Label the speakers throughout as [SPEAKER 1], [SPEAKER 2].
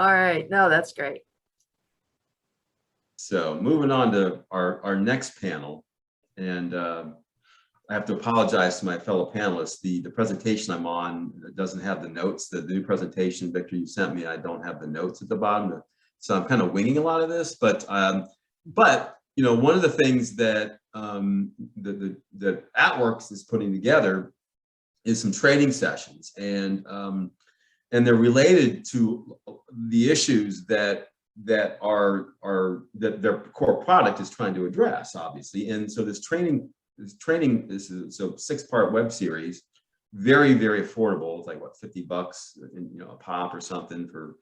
[SPEAKER 1] All right. No, that's great.
[SPEAKER 2] So moving on to our next panel, and I have to apologize to my fellow panelists. The presentation I'm on doesn't have the notes. The new presentation, Victor, you sent me, I don't have the notes at the bottom. So I'm kind of winging a lot of this, but you know, one of the things that that AtWorks is putting together is some training sessions, and they're related to the issues that their core product is trying to address, obviously. And so this training is a 6-part web series, very, very affordable. It's like what, $50, you know, a pop or something for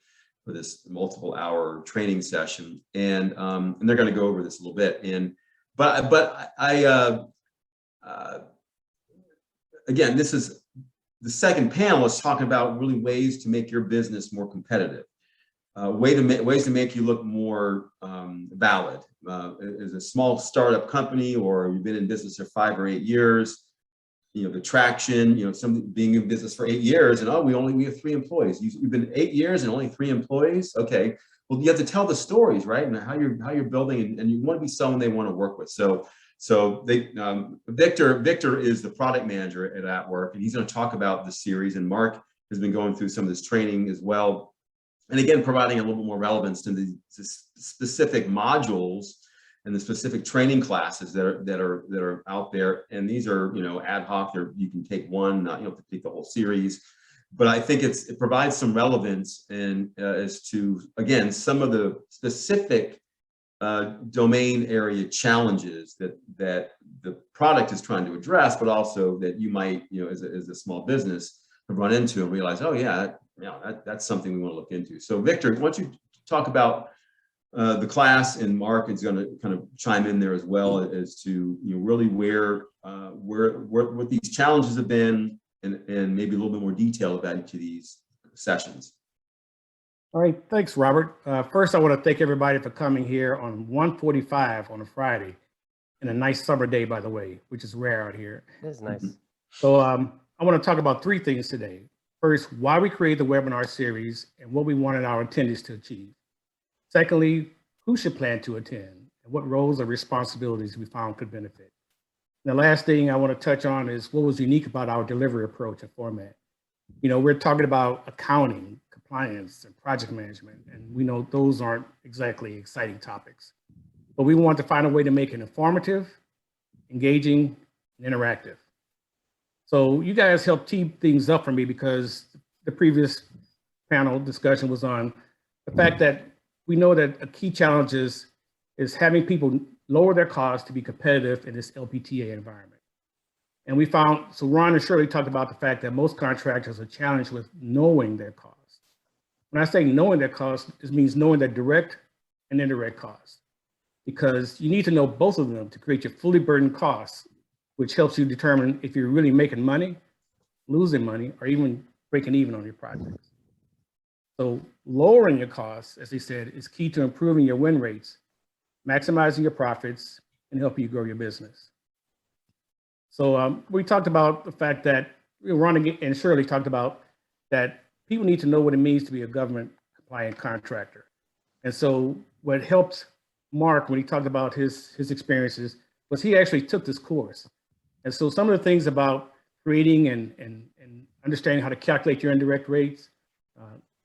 [SPEAKER 2] this multiple hour training session. And they're going to go over this a little bit. And but I again, this is the second panel is talking about really ways to make your business more competitive. Ways to make you look more valid. As a small startup company, or you've been in business for 5 or 8 years, you know, the traction, you know, something being in business for 8 years, and we have 3 employees. You've been 8 years and only 3 employees. Okay, well, you have to tell the stories, right? And how you're building, and you want to be someone they want to work with. So they Victor is the product manager at AtWork, and he's going to talk about the series. And Mark has been going through some of this training as well. And again, providing a little bit more relevance to the specific modules and the specific training classes that are out there. And these are, you know, ad hoc. You can take one, not, you don't have to take the whole series. But I think it provides some relevance and as to, again, some of the specific domain area challenges that the product is trying to address, but also that you might, you know, as a small business, run into and realize, oh yeah, that's something we want to look into. So Victor, why don't you talk about the class, and Mark is going to kind of chime in there as well as to, you know, really where what these challenges have been, and maybe a little bit more detail about each of these sessions.
[SPEAKER 3] All right, thanks, Robert. First, I want to thank everybody for coming here on 1:45 on a Friday, and a nice summer day, by the way, which is rare out here.
[SPEAKER 4] It is nice.
[SPEAKER 3] So I want to talk about 3 things today. First, why we created the webinar series and what we wanted our attendees to achieve. Secondly, who should plan to attend and what roles or responsibilities we found could benefit. And the last thing I want to touch on is what was unique about our delivery approach and format. You know, we're talking about accounting, compliance, and project management, and we know those aren't exactly exciting topics. But we want to find a way to make it informative, engaging, and interactive. So you guys helped tee things up for me, because the previous panel discussion was on the fact that we know that a key challenge is having people lower their costs to be competitive in this LPTA environment. And we found, so Ron and Shirley talked about the fact that most contractors are challenged with knowing their costs. When I say knowing their costs, it means knowing their direct and indirect costs, because you need to know both of them to create your fully burdened costs, which helps you determine if you're really making money, losing money, or even breaking even on your projects. So lowering your costs, as they said, is key to improving your win rates, maximizing your profits, and helping you grow your business. So we talked about the fact that Ron and Shirley talked about that people need to know what it means to be a government compliant contractor. And so what helped Mark when he talked about his experiences was he actually took this course. And so some of the things about creating and understanding how to calculate your indirect rates,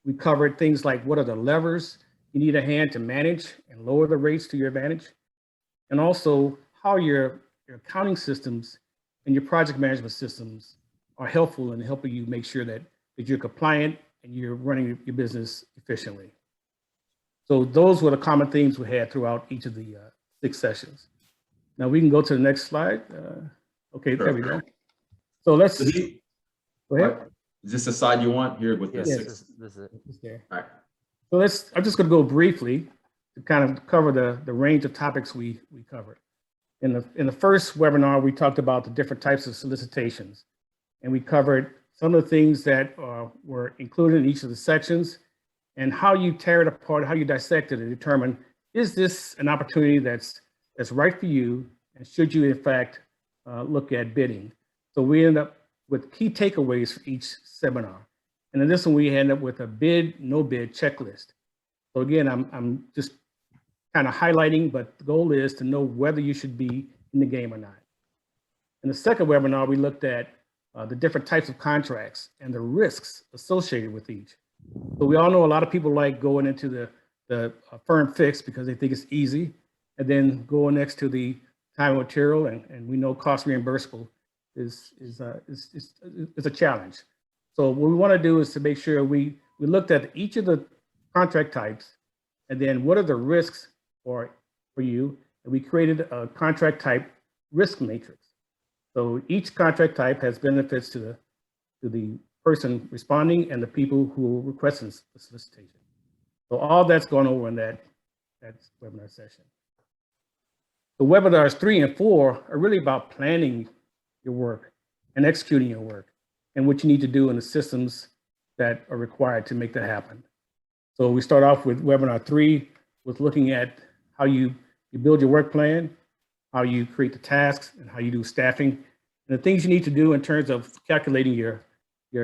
[SPEAKER 3] we covered things like what are the levers you need a hand to manage and lower the rates to your advantage, and also how your accounting systems and your project management systems are helpful in helping you make sure that you're compliant and you're running your business efficiently. So those were the common themes we had throughout each of the 6 sessions. Now we can go to the next slide. Okay, there we go. So let's go ahead.
[SPEAKER 2] Is this the slide you want here with
[SPEAKER 4] Yes,
[SPEAKER 2] the
[SPEAKER 4] this
[SPEAKER 2] 6?
[SPEAKER 4] is it.
[SPEAKER 3] There.
[SPEAKER 2] All right.
[SPEAKER 3] So I'm just going to go briefly to kind of cover the range of topics we covered. In the first webinar, we talked about the different types of solicitations, and we covered some of the things that were included in each of the sections, and how you tear it apart, how you dissect it and determine, is this an opportunity that's right for you, and should you in fact look at bidding? So we end up with key takeaways for each seminar. And in this one, we end up with a bid, no bid checklist. So again, I'm just kind of highlighting, but the goal is to know whether you should be in the game or not. In the second webinar, we looked at the different types of contracts and the risks associated with each. So we all know a lot of people like going into the firm fix because they think it's easy, and then going next to the time and material, and we know cost reimbursable is a challenge. So what we want to do is to make sure we looked at each of the contract types, and then what are the risks for you, and we created a contract type risk matrix. So each contract type has benefits to the person responding and the people who are requesting the solicitation. So all that's gone over in that webinar session. The webinars 3 and 4 are really about planning your work and executing your work and what you need to do in the systems that are required to make that happen. So we start off with webinar 3 with looking at how you build your work plan, how you create the tasks, and how you do staffing, and the things you need to do in terms of calculating your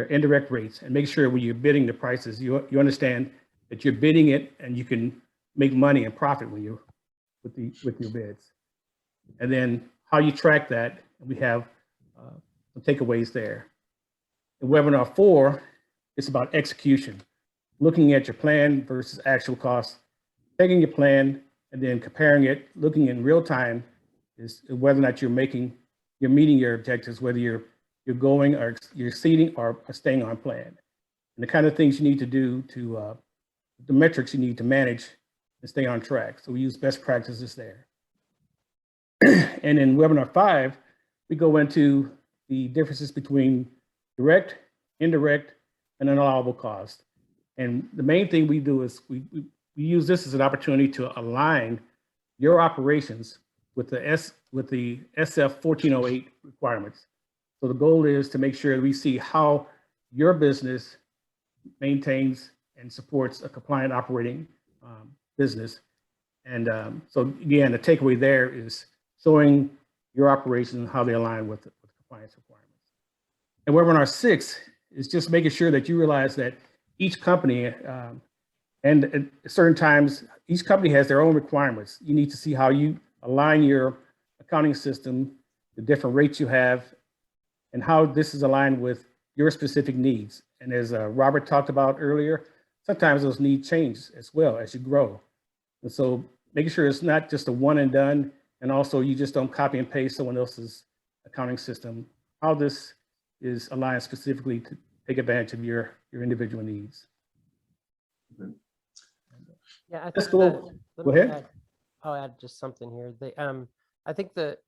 [SPEAKER 3] indirect rates, and make sure when you're bidding the prices, you understand that you're bidding it and you can make money and profit when you with your bids. And then how you track that, we have some takeaways there. In webinar 4, it's about execution, looking at your plan versus actual costs, taking your plan and then comparing it, looking in real time is whether or not you're meeting your objectives, whether you're going or you're exceeding or staying on plan. And the kind of things you need to do to, the metrics you need to manage and stay on track. So we use best practices there. And in webinar 5, we go into the differences between direct, indirect, and unallowable cost. And the main thing we do is we use this as an opportunity to align your operations with the SF 1408 requirements. So the goal is to make sure we see how your business maintains and supports a compliant operating business. And so again, the takeaway there is showing your operations how they align with compliance requirements. And webinar 6 is just making sure that you realize that each company and at certain times, each company has their own requirements. You need to see how you align your accounting system, the different rates you have, and how this is aligned with your specific needs. And as Robert talked about earlier, sometimes those needs change as well as you grow. And so making sure it's not just a one and done, and also you just don't copy and paste someone else's accounting system, how this is aligned specifically to take advantage of your individual needs.
[SPEAKER 1] Yeah, I
[SPEAKER 3] Let's
[SPEAKER 1] think
[SPEAKER 3] go ahead.
[SPEAKER 1] I'll add just something here. I think that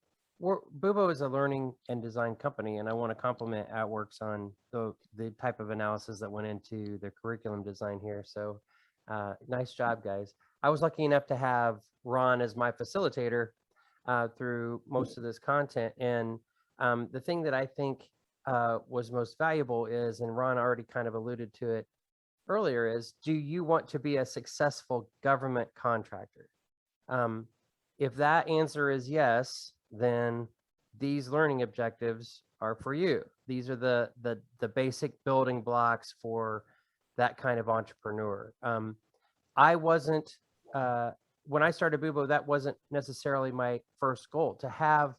[SPEAKER 1] Bubo is a learning and design company, and I want to compliment AtWorks on the type of analysis that went into the curriculum design here. So nice job, guys. I was lucky enough to have Ron as my facilitator through most of this content. And the thing that I think was most valuable is, and Ron already kind of alluded to it earlier, is do you want to be a successful government contractor? If that answer is yes, then these learning objectives are for you. These are the basic building blocks for that kind of entrepreneur. I wasn't, when I started Bubo, that wasn't necessarily my first goal to have.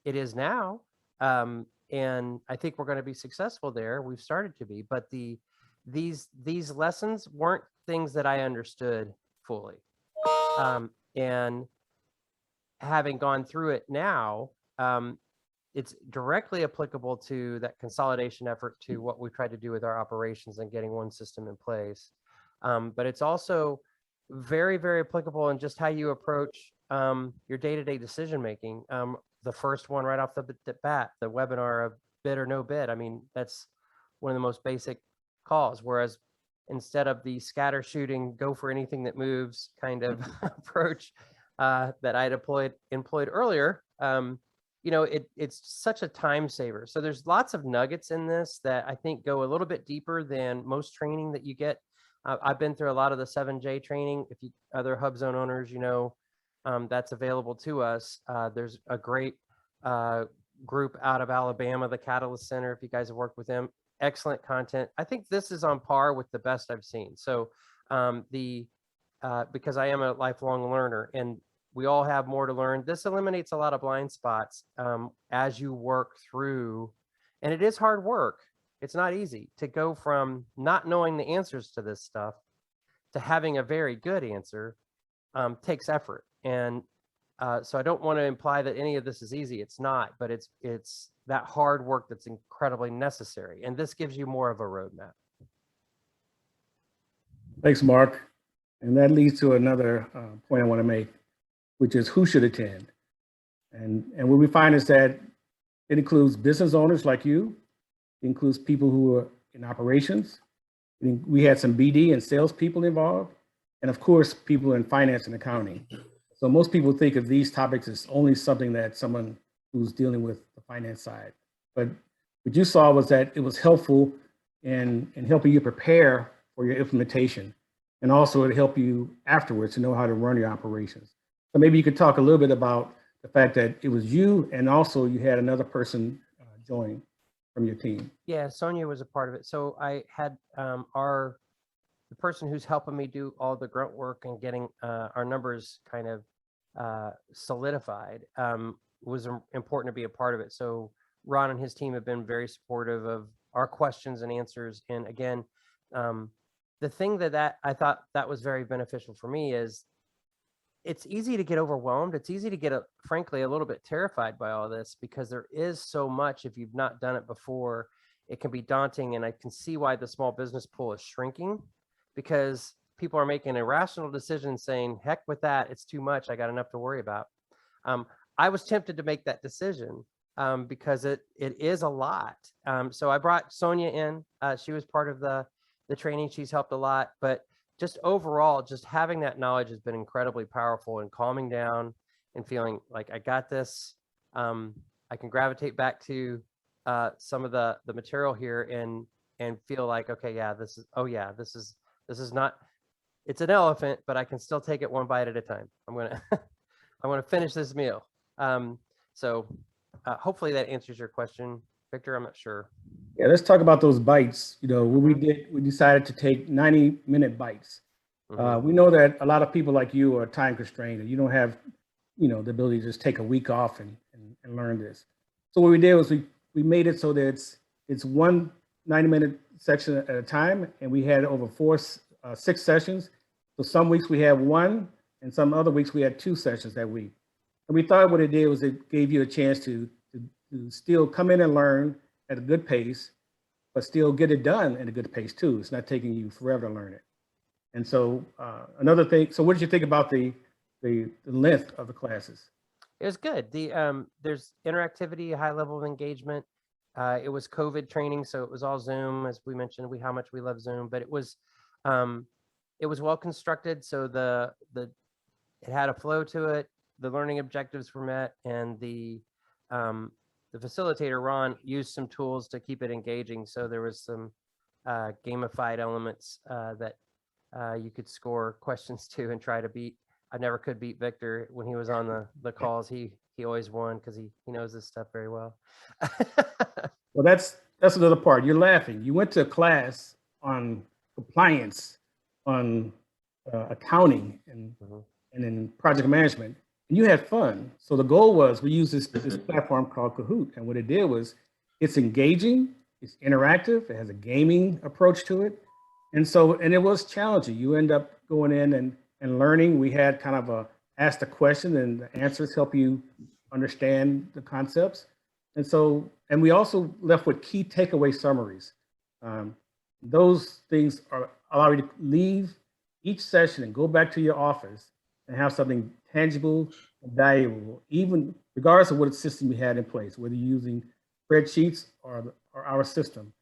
[SPEAKER 1] It is now, and I think we're going to be successful there. We've started to be, but these lessons weren't things that I understood fully. And having gone through it now, it's directly applicable to that consolidation effort to what we've tried to do with our operations and getting one system in place. But it's also very, very applicable in just how you approach your day-to-day decision-making. The first one right off the bat, the webinar of bid or no bid. I mean, that's one of the most basic calls, whereas instead of the scatter shooting, go for anything that moves kind of approach that I employed earlier, it's such a time saver. So there's lots of nuggets in this that I think go a little bit deeper than most training that you get. I've been through a lot of the 7J training. If you other HUBZone owners, that's available to us. There's a great group out of Alabama, the Catalyst Center, if you guys have worked with them. Excellent content. I think this is on par with the best I've seen. So Because I am a lifelong learner and we all have more to learn. This eliminates a lot of blind spots as you work through, and it is hard work. It's not easy to go from not knowing the answers to this stuff to having a very good answer. Takes effort. And so I don't want to imply that any of this is easy. It's not, but it's that hard work that's incredibly necessary. And this gives you more of a roadmap.
[SPEAKER 3] Thanks, Mark. And that leads to another point I want to make, which is who should attend. And what we find is that it includes business owners like you. It includes people who are in operations. We had some BD and salespeople involved. And of course, people in finance and accounting. So most people think of these topics as only something that someone who's dealing with the finance side. But what you saw was that it was helpful in helping you prepare for your implementation. And also it helped you afterwards to know how to run your operations. So maybe you could talk a little bit about the fact that it was you and also you had another person join from your team.
[SPEAKER 1] Yeah, Sonia was a part of it. So I had the person who's helping me do all the grunt work and getting our numbers kind of solidified was important to be a part of it. So Ron and his team have been very supportive of our questions and answers. And again, the thing that I thought that was very beneficial for me is it's easy to get overwhelmed. It's easy to get, frankly, a little bit terrified by all this because there is so much. If you've not done it before, it can be daunting. And I can see why the small business pool is shrinking because people are making irrational decisions saying, heck with that, it's too much. I got enough to worry about. I was tempted to make that decision because it is a lot. So I brought Sonia in. She was part of the training. She's helped a lot, but just overall, just having that knowledge has been incredibly powerful and calming down and feeling like I got this. I can gravitate back to some of the material here and feel like, okay, yeah, this is not, it's an elephant, but I can still take it one bite at a time. I'm gonna finish this meal. So hopefully that answers your question, Victor. I'm not sure.
[SPEAKER 3] Yeah, let's talk about those bites. You know, what we did, we decided to take 90-minute bites. We know that a lot of people like you are time constrained and you don't have, the ability to just take a week off and learn this. So what we did was we made it so that it's one 90-minute section at a time, and we had over 6 sessions. So some weeks we had 1, and some other weeks we had 2 sessions that week. And we thought what it did was it gave you a chance to still come in and learn at a good pace, but still get it done at a good pace too. It's not taking you forever to learn it. And so another thing, so what did you think about the length of the classes?
[SPEAKER 1] It was good. There's interactivity, high level of engagement. It was COVID training, so it was all Zoom, as we mentioned, how much we love Zoom, but it was well constructed. So it had a flow to it. The learning objectives were met, and the facilitator, Ron, used some tools to keep it engaging. So there was some gamified elements that you could score questions to and try to beat. I never could beat Victor when he was on the calls. He always won because he knows this stuff very well.
[SPEAKER 3] Well, that's another part. You're laughing. You went to a class on compliance, on accounting, and in project management, and you had fun. So the goal was we used this platform called Kahoot, and what it did was it's engaging, it's interactive, it has a gaming approach to it, and it was challenging. You end up going in and learning. We had kind of ask the question, and the answers help you understand the concepts. And we also left with key takeaway summaries. Those things allow you to leave each session and go back to your office and have something tangible and valuable, even regardless of what system you had in place, whether you're using spreadsheets or our system.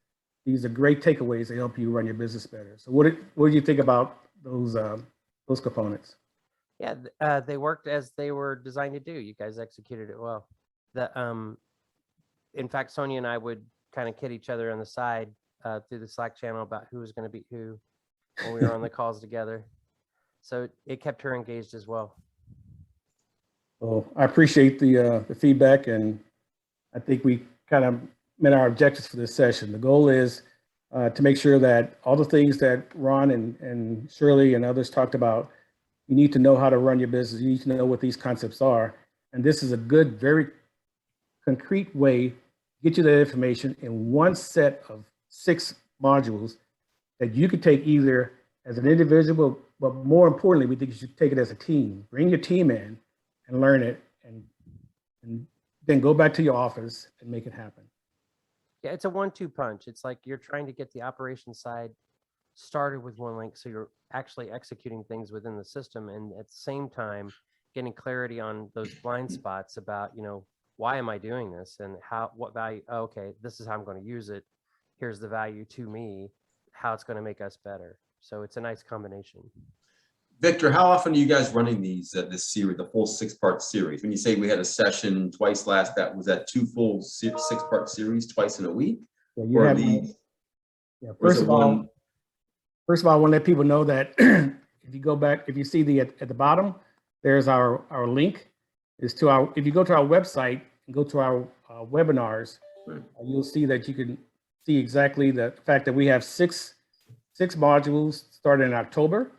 [SPEAKER 3] These are great takeaways that help you run your business better. So what did you think about those components?
[SPEAKER 1] Yeah, they worked as they were designed to do. You guys executed it well. In fact, Sonia and I would kind of kid each other on the side through the Slack channel about who was going to beat who when we were on the calls together. So it kept her engaged as well.
[SPEAKER 3] Well, I appreciate the feedback, and I think we kind of met our objectives for this session. The goal is to make sure that all the things that Ron and Shirley and others talked about, you need to know how to run your business. You need to know what these concepts are. And this is a good, very concrete way to get you that information in one set of 6 modules that you could take either as an individual, but more importantly, we think you should take it as a team. Bring your team in and learn it, and then go back to your office and make it happen.
[SPEAKER 1] Yeah, it's a 1-2 punch. It's like you're trying to get the operations side started with one link, so you're actually executing things within the system, and at the same time getting clarity on those blind spots about, you know, why am I doing this and what value? Oh, okay, this is how I'm going to use it. Here's the value to me, how it's going to make us better. So it's a nice combination.
[SPEAKER 2] Victor, how often are you guys running these this series, the full 6-part series? When you say we had a session twice last, was that 2 full 6-part series twice in a week?
[SPEAKER 3] Yeah, you have, first of all, I want to let people know that if you go back, if you see at the bottom, there's our link is to our, if you go to our website and go to our webinars,
[SPEAKER 2] right,
[SPEAKER 3] you'll see that you can see exactly the fact that we have six modules starting in October,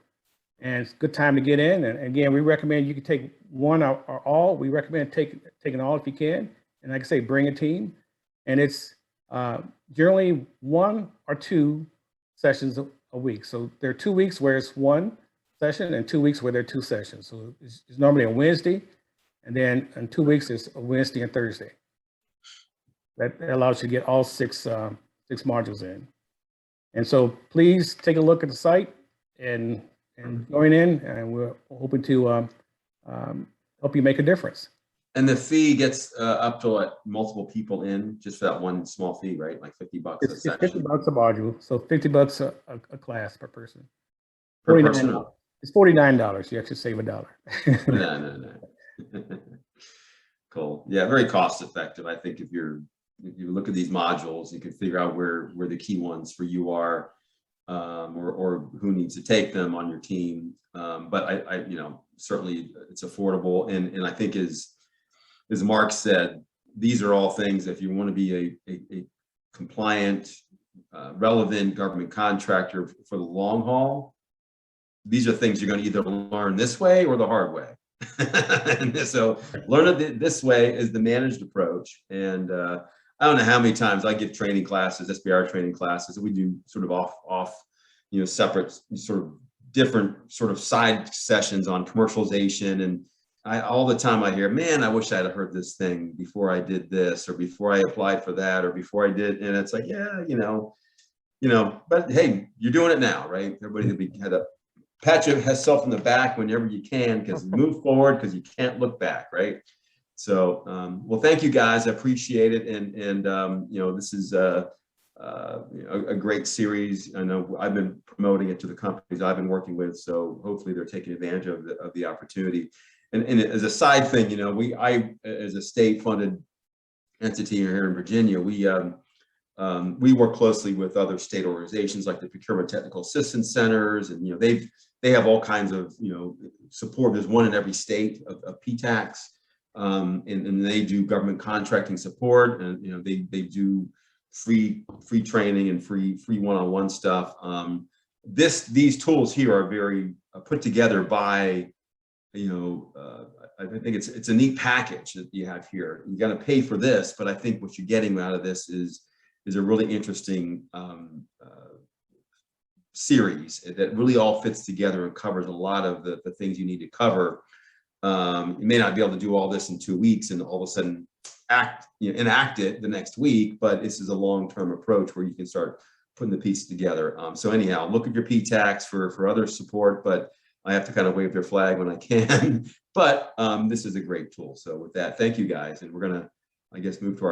[SPEAKER 3] and it's a good time to get in. And again, we recommend you can take one or all. We recommend taking all if you can. And like I say, bring a team. And it's generally 1 or 2 sessions a week. So there are 2 weeks where it's 1 session and 2 weeks where there are 2 sessions. So it's normally a Wednesday, and then in 2 weeks it's a Wednesday and Thursday. That allows you to get all 6 modules in. And so please take a look at the site and join in, and we're hoping to help you make a difference.
[SPEAKER 2] And the fee gets up to multiple people in just for that one small fee, right? Like $50 a
[SPEAKER 3] It's
[SPEAKER 2] session.
[SPEAKER 3] $50 a module, so $50 a class per person.
[SPEAKER 2] Per person?
[SPEAKER 3] It's $49. You actually save $1.
[SPEAKER 2] No. Cool. Yeah, very cost effective. I think if you look at these modules, you can figure out where the key ones for you are, or who needs to take them on your team. But I certainly it's affordable, and I think as Mark said, these are all things, if you want to be a compliant, relevant government contractor for the long haul, these are things you're going to either learn this way or the hard way. And so learn it this way is the managed approach. And I don't know how many times I give training classes, SBR training classes, and we do sort of off, separate, sort of different sort of side sessions on commercialization. And all the time I hear, man, I wish I'd heard this thing before I did this, or before I applied for that, or before I did. And it's like, yeah, but hey, you're doing it now, right? Everybody had to pat yourself in the back whenever you can, because move forward, because you can't look back, right? So, well, thank you guys. I appreciate it. And this is a great series. I know I've been promoting it to the companies I've been working with, so hopefully they're taking advantage of the opportunity. And as a side thing, I as a state-funded entity here in Virginia, we work closely with other state organizations like the Procurement Technical Assistance Centers, and they have all kinds of support. There's one in every state of PTACs, and they do government contracting support, and they do free training and free one-on-one stuff. These tools here are very put together by I think it's a neat package that you have here. You got to pay for this, but I think what you're getting out of this is a really interesting series that really all fits together and covers a lot of the things you need to cover. You may not be able to do all this in 2 weeks and all of a sudden enact it the next week, but this is a long-term approach where you can start putting the pieces together. So anyhow, look at your PTACs for other support, but I have to kind of wave their flag when I can. But this is a great tool. So with that, thank you guys, and we're gonna, I guess, move to our